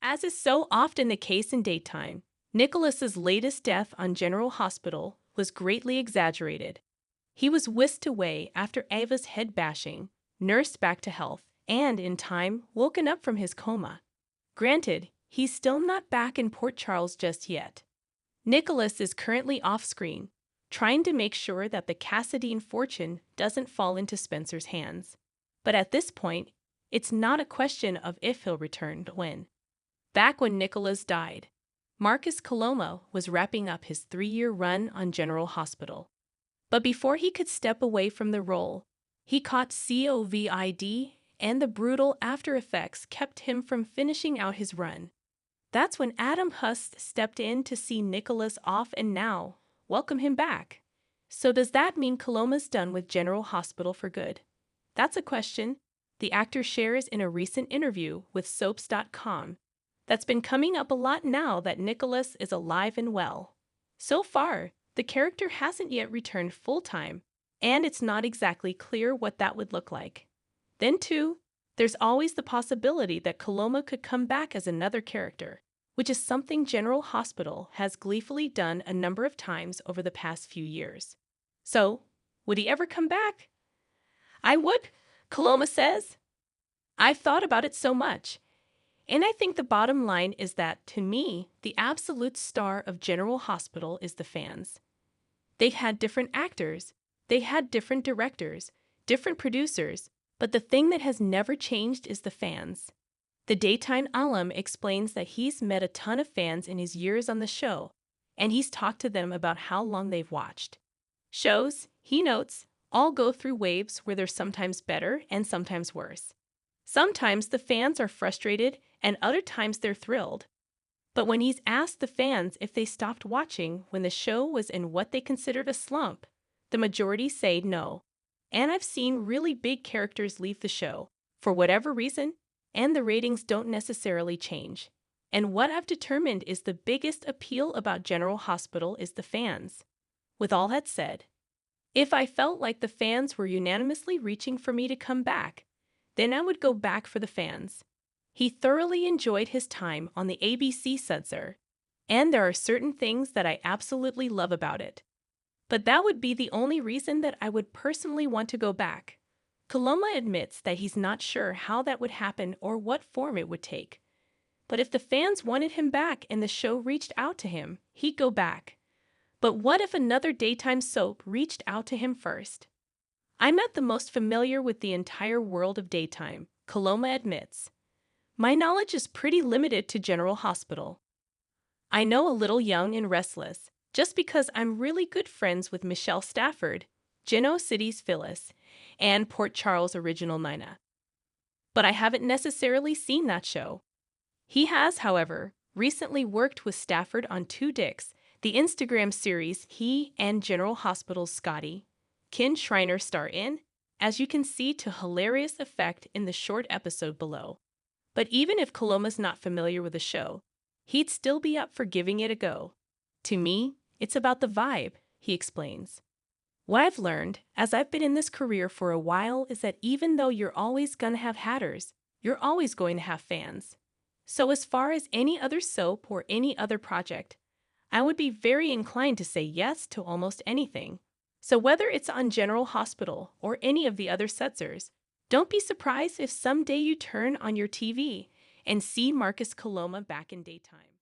As is so often the case in daytime, Nicholas's latest death on General Hospital was greatly exaggerated. He was whisked away after Ava's head bashing, nursed back to health, and, in time, woken up from his coma. Granted, he's still not back in Port Charles just yet. Nicholas is currently off-screen, trying to make sure that the Cassadine fortune doesn't fall into Spencer's hands. But at this point, it's not a question of if he'll return, but when. Back when Nicholas died, Marcus Coloma was wrapping up his 3-year run on General Hospital. But before he could step away from the role, he caught COVID, and the brutal after effects kept him from finishing out his run. That's when Adam Hust stepped in to see Nicholas off and now welcome him back. So does that mean Coloma's done with General Hospital for good? That's a question the actor shares in a recent interview with Soaps.com that's been coming up a lot now that Nicholas is alive and well. So far, the character hasn't yet returned full-time, and it's not exactly clear what that would look like. Then, too, there's always the possibility that Coloma could come back as another character, which is something General Hospital has gleefully done a number of times over the past few years. So, would he ever come back? I would, Coloma says. I've thought about it so much. And I think the bottom line is that, to me, the absolute star of General Hospital is the fans. They had different actors, they had different directors, different producers, but the thing that has never changed is the fans. The daytime alum explains that he's met a ton of fans in his years on the show, and he's talked to them about how long they've watched. Shows, he notes, all go through waves where they're sometimes better and sometimes worse. Sometimes the fans are frustrated and other times they're thrilled. But when he's asked the fans if they stopped watching when the show was in what they considered a slump, the majority say no. And I've seen really big characters leave the show, for whatever reason, and the ratings don't necessarily change. And what I've determined is the biggest appeal about General Hospital is the fans. With all that said, if I felt like the fans were unanimously reaching for me to come back, then I would go back for the fans. He thoroughly enjoyed his time on the ABC Sudser, and there are certain things that I absolutely love about it. But that would be the only reason that I would personally want to go back. Coloma admits that he's not sure how that would happen or what form it would take. But if the fans wanted him back and the show reached out to him, he'd go back. But what if another daytime soap reached out to him first? I'm not the most familiar with the entire world of daytime, Coloma admits. My knowledge is pretty limited to General Hospital. I know a little Young and Restless, just because I'm really good friends with Michelle Stafford, Geno City's Phyllis, and Port Charles' original Nina. But I haven't necessarily seen that show. He has, however, recently worked with Stafford on Two Dicks, the Instagram series he and General Hospital's Scotty, Ken Schreiner star in, as you can see to hilarious effect in the short episode below. But even if Coloma's not familiar with the show, he'd still be up for giving it a go. To me, it's about the vibe, he explains. What I've learned, as I've been in this career for a while, is that even though you're always going to have haters, you're always going to have fans. So as far as any other soap or any other project, I would be very inclined to say yes to almost anything. So whether it's on General Hospital or any of the other Sudsers, don't be surprised if someday you turn on your TV and see Marcus Coloma back in daytime.